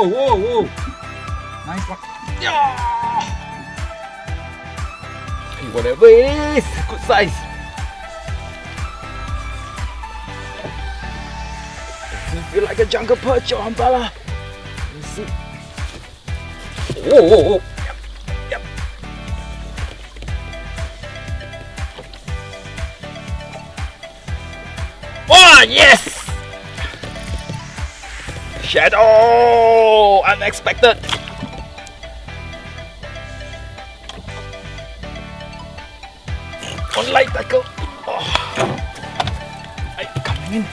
whoa. Nice one. Yeah. Okay, whatever it is, good size. Doesn't feel like a jungle perch or umbrella. Let's see. Whoa. Yep. Oh, yes! Shadow! Unexpected! One light tackle. Oh. Hey, coming in.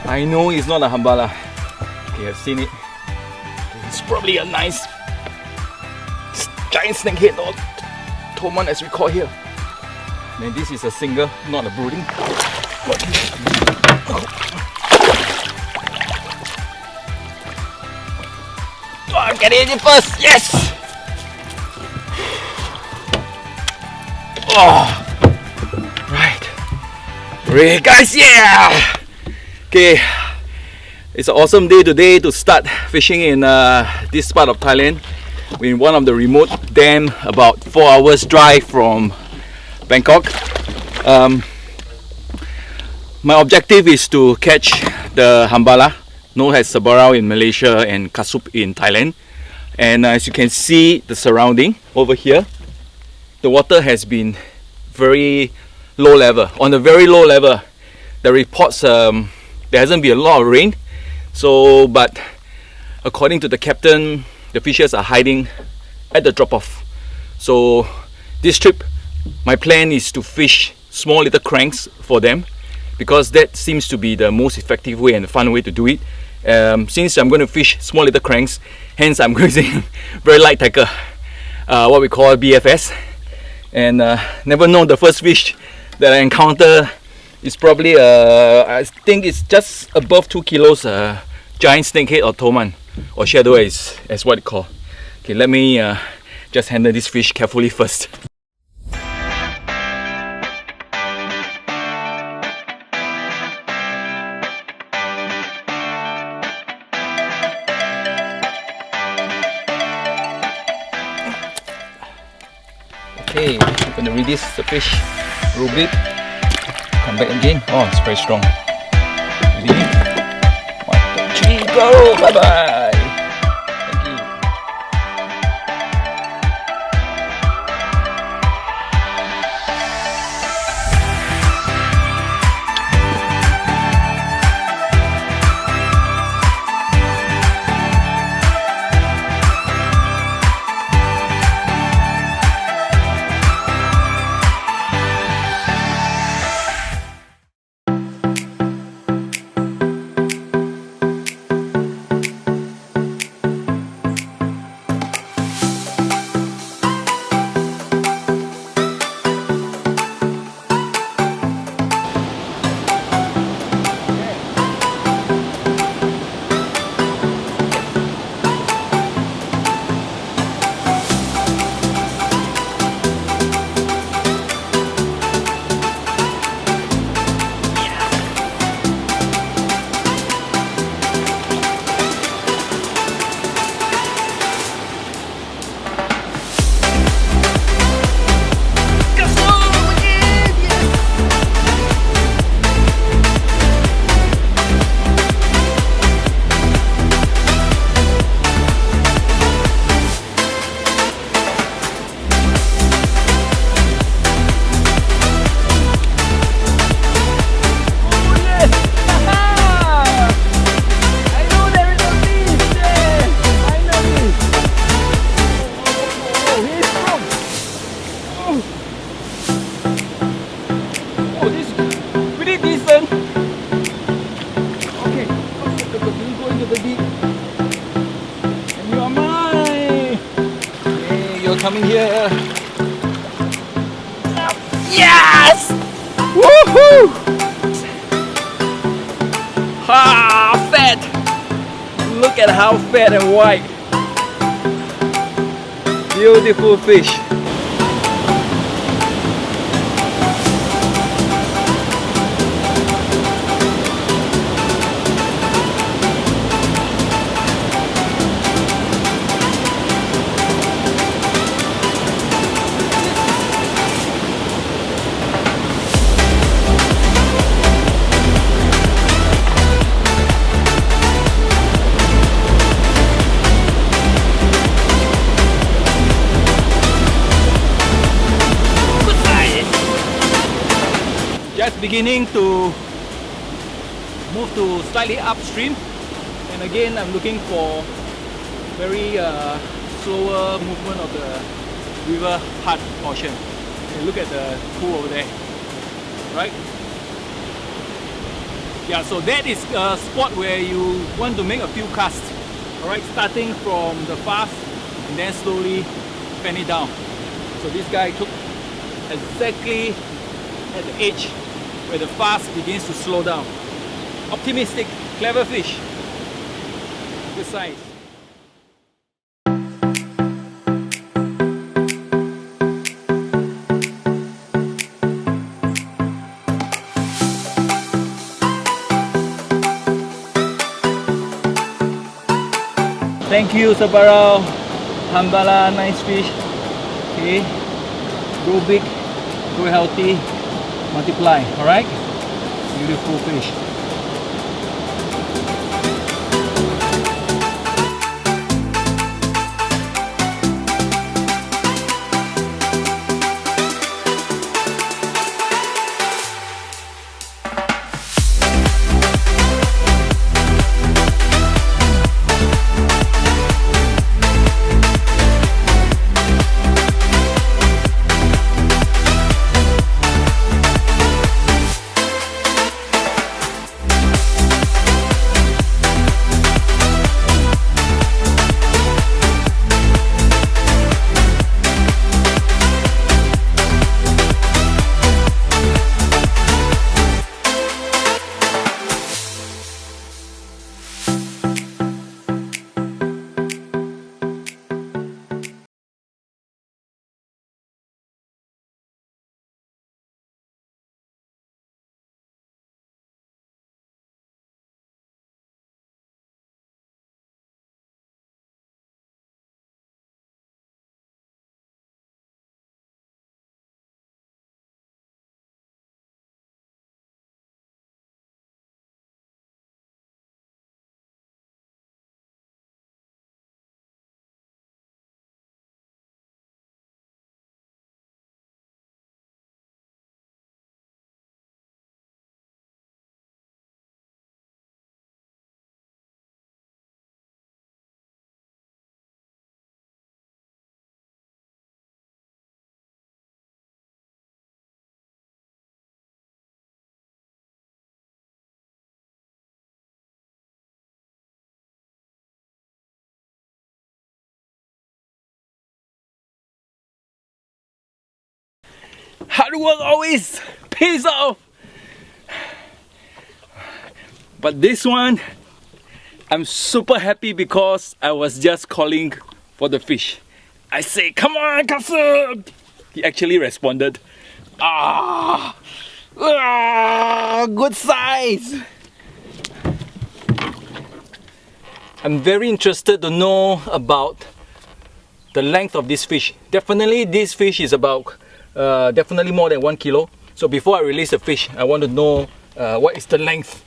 I know it's not a hambala. Okay, I've seen it. It's probably a nice giant snakehead or toman as we call here. Then this is a single, not a brooding. Oh, I'm getting it first, yes! Oh, right. Great guys, yeah! Okay, it's an awesome day today to start fishing in this part of Thailand. We're in one of the remote dam, about 4 hours drive from Bangkok. My objective is to catch the hambala, known as sabarau in Malaysia and kasup in Thailand. And as you can see the surrounding over here, the water has been very low level. On a very low level, the reports there hasn't been a lot of rain. So, but according to the captain, the fishes are hiding at the drop-off. So this trip, my plan is to fish small little cranks for them, because that seems to be the most effective way and fun way to do it. Since I'm going to fish small little cranks, hence I'm using very light tackle, what we call BFS. And never know, the first fish that I encounter is probably I think it's just above 2 kilos, giant snakehead or toman, or shadow as what it called. Okay, let me just handle this fish carefully first. Okay, I'm going to release the fish, rub it, come back again. Oh, it's very strong. Ready? 1, 2, 3, go! Bye bye! Thank you. Coming here. Yes! Woohoo! Ha! Fat! Look at how fat and white. Beautiful fish. just beginning to move to slightly upstream, and again I'm looking for very slower movement of the river hard portion. And look at the pool over there, right? Yeah, so that is a spot where you want to make a few casts, alright, starting from the fast and then slowly fan it down. So this guy took exactly at the edge where the fast begins to slow down. Optimistic, clever fish, good size. Thank you, Sabarao. Hambala, nice fish. Okay, grow big, grow healthy, multiply. Alright, beautiful fish. Hard work always pays off. But this one, I'm super happy because I was just calling for the fish. I say, come on, Kasub! He actually responded. Good size! I'm very interested to know about the length of this fish. Definitely this fish is about definitely more than 1 kilo. So before I release the fish, I want to know what is the length.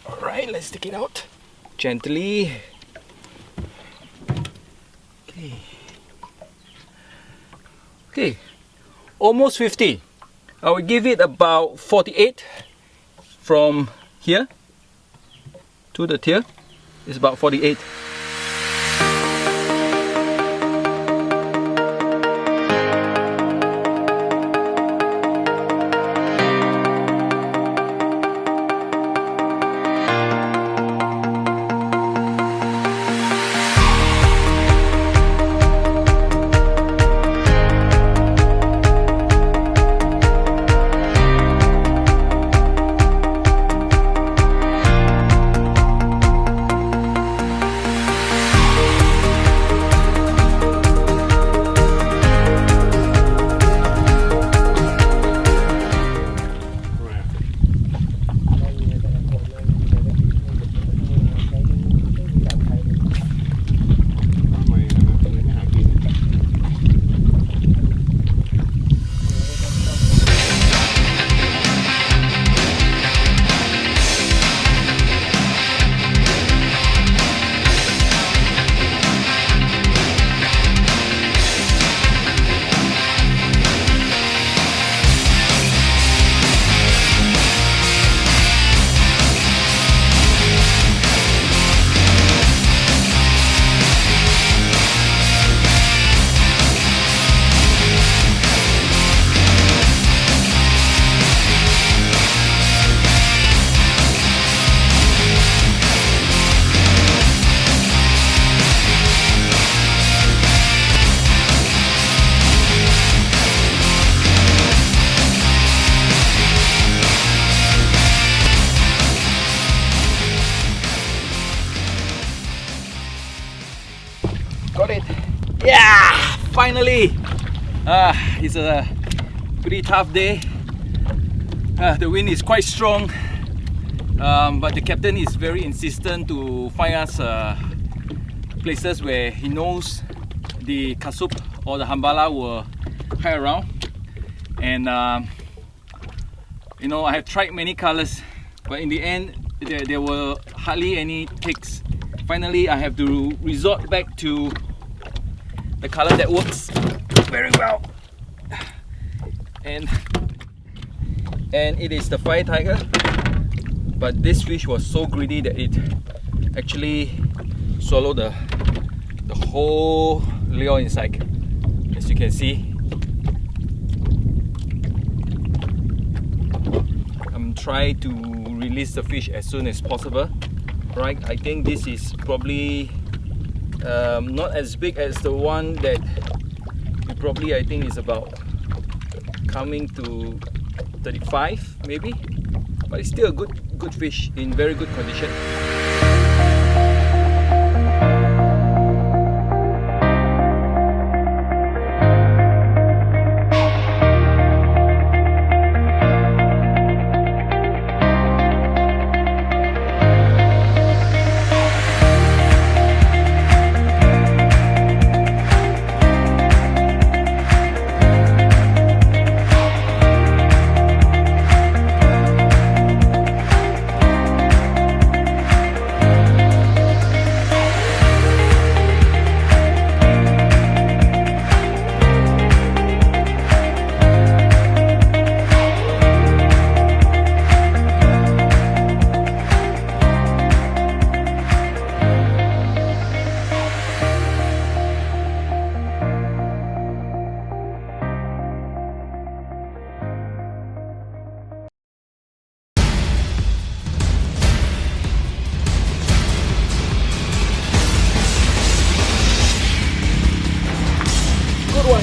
Alright, let's take it out gently. Okay, almost 50. I will give it about 48 from here to the tier. It's about 48. finally! It's a pretty tough day. The wind is quite strong, but the captain is very insistent to find us places where he knows the kasup or the hambala will hide around. And you know, I have tried many colors, but in the end there were hardly any takes. Finally, I have to resort back to the color that works very well, and it is the fire tiger. But this fish was so greedy that it actually swallowed the whole lure inside, as you can see. I'm trying to release the fish as soon as possible. Right, I think this is probably not as big as the one that probably I think is about coming to 35 maybe, but it's still a good fish in very good condition.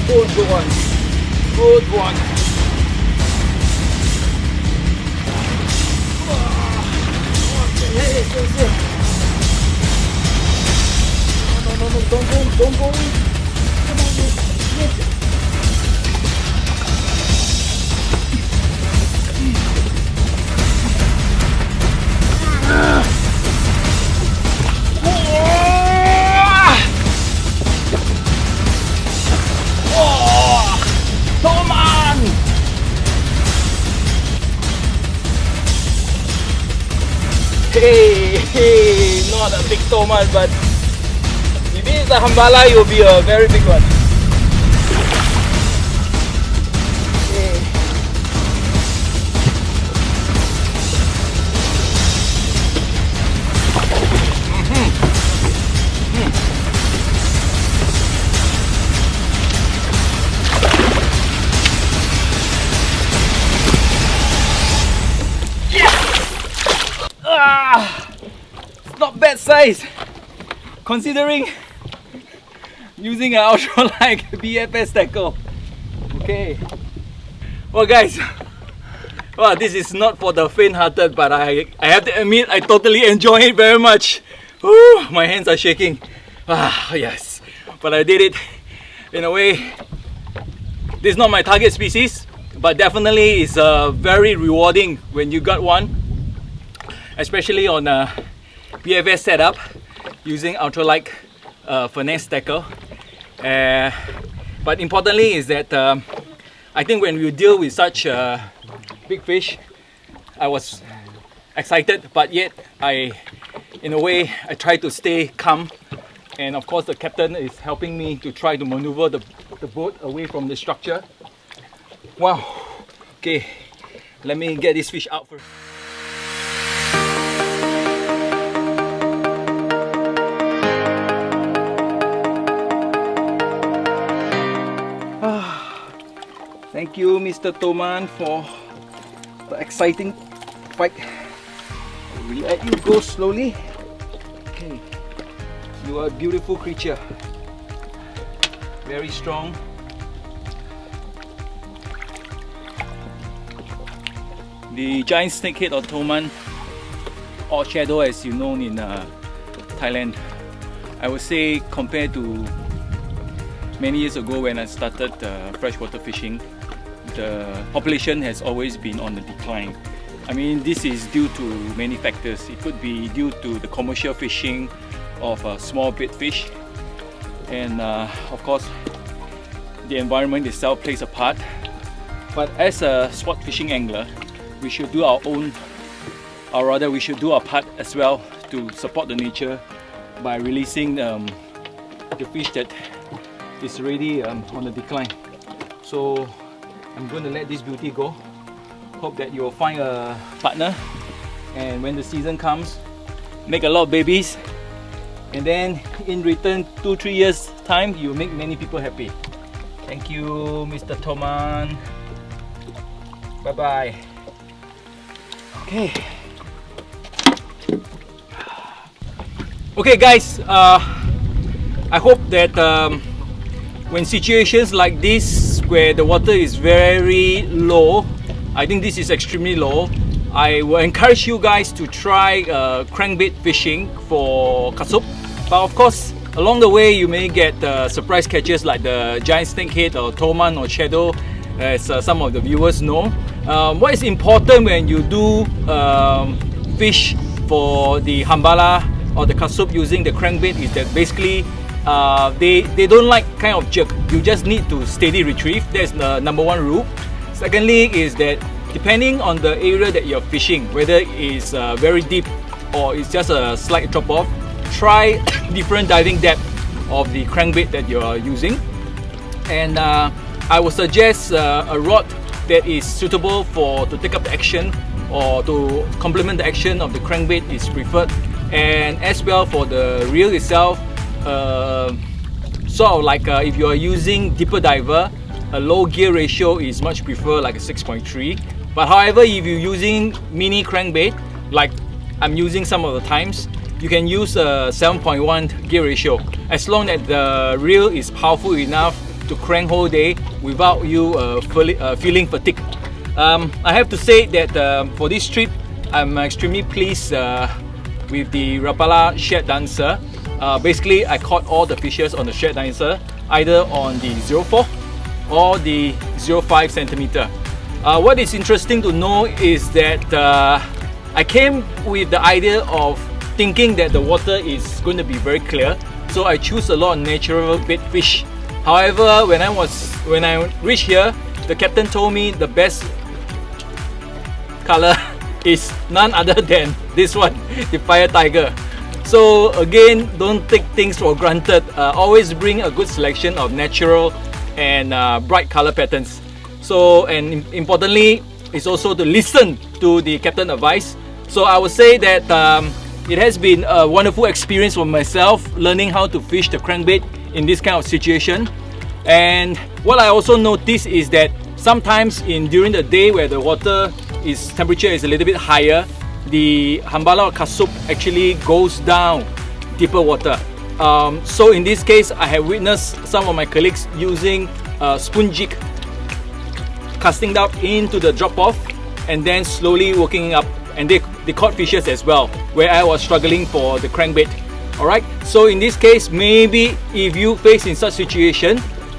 Good one. Good one. Hey, no, don't go in. Come on, yes. Hey, not a big toman, but if it is a hambala, it will be a very big one. Hey. It's not bad size considering using an ultralight BFS tackle. Okay, well guys, well, this is not for the faint-hearted, but I have to admit I totally enjoy it very much. Woo, my hands are shaking. Yes, but I did it. In a way, this is not my target species, but definitely it's very rewarding when you got one, especially on a BFS setup using ultralight finesse tackle. But importantly is that I think when you deal with such big fish, I was excited, but yet in a way I try to stay calm, and of course the captain is helping me to try to maneuver the boat away from the structure. Wow. Okay, let me get this fish out first. Thank you, Mr. Toman, for the exciting fight. I will let you go slowly. Okay, you are a beautiful creature. Very strong. The giant snakehead or Toman, or shadow as you know in Thailand, I would say compared to many years ago when I started freshwater fishing, the population has always been on the decline. I mean, this is due to many factors. It could be due to the commercial fishing of small bait fish, and of course the environment itself plays a part. But as a sport fishing angler, we should do our own, or rather we should do our part as well to support the nature by releasing the fish that is already on the decline. So I'm going to let this beauty go. Hope that you'll find a partner, and when the season comes, make a lot of babies, and then in return 2-3 years time you'll make many people happy. Thank you, Mr. Toman. Bye bye. Okay. Okay guys, I hope that when situations like this where the water is very low, I think this is extremely low, I will encourage you guys to try crankbait fishing for kasup. But of course, along the way you may get surprise catches like the giant snakehead or toman or shadow, as some of the viewers know. What is important when you do fish for the hambala or the kasup using the crankbait is that basically they don't like kind of jerk. You just need to steady retrieve. That's the number one rule. Secondly is that depending on the area that you're fishing, whether it's very deep or it's just a slight drop off, try different diving depth of the crankbait that you're using. And I would suggest a rod that is suitable to take up the action or to complement the action of the crankbait is preferred. And as well for the reel itself, sort of like if you are using deeper diver, a low gear ratio is much preferred, like a 6.3. But however, if you're using mini crankbait, like I'm using some of the times, you can use a 7.1 gear ratio, as long as the reel is powerful enough to crank whole day without you feeling fatigue. I have to say that for this trip, I'm extremely pleased with the Rapala Shad Dancer. Basically, I caught all the fishes on the Shad Dancer, either on the 0.4 or the 0.5 centimeter. What is interesting to know is that I came with the idea of thinking that the water is going to be very clear, so I choose a lot of natural bait fish. However, when I reached here, the captain told me the best color is none other than this one, the fire tiger. So again, don't take things for granted. Always bring a good selection of natural and bright color patterns. So, and importantly, is also to listen to the captain advice. So I would say that it has been a wonderful experience for myself, learning how to fish the crankbait in this kind of situation. And what I also noticed is that sometimes during the day where the water temperature is a little bit higher, the hambala or kasup actually goes down deeper water. So in this case, I have witnessed some of my colleagues using spoon jig, casting down into the drop off and then slowly working up, and they caught fishes as well where I was struggling for the crankbait. Alright, so in this case, maybe if you face in such situation,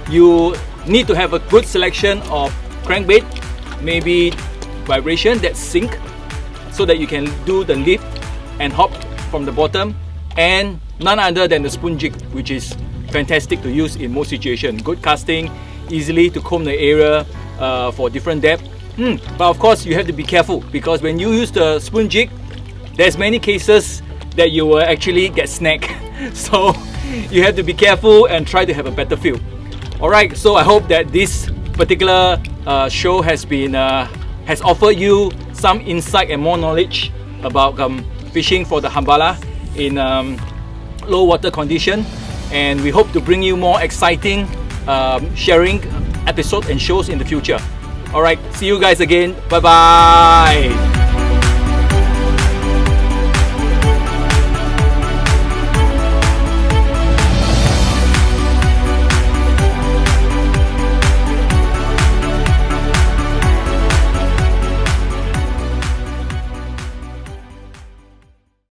you need to have a good selection of crankbait, maybe vibration that sink, so that you can do the lift and hop from the bottom, and none other than the spoon jig, which is fantastic to use in most situations. Good casting, easily to comb the area for different depth. But of course, you have to be careful, because when you use the spoon jig, there's many cases that you will actually get snagged. So you have to be careful and try to have a better feel. Alright, so I hope that this particular show has offered you some insight and more knowledge about fishing for the hambala in low water condition, and we hope to bring you more exciting sharing episodes and shows in the future. Alright, see you guys again. Bye bye.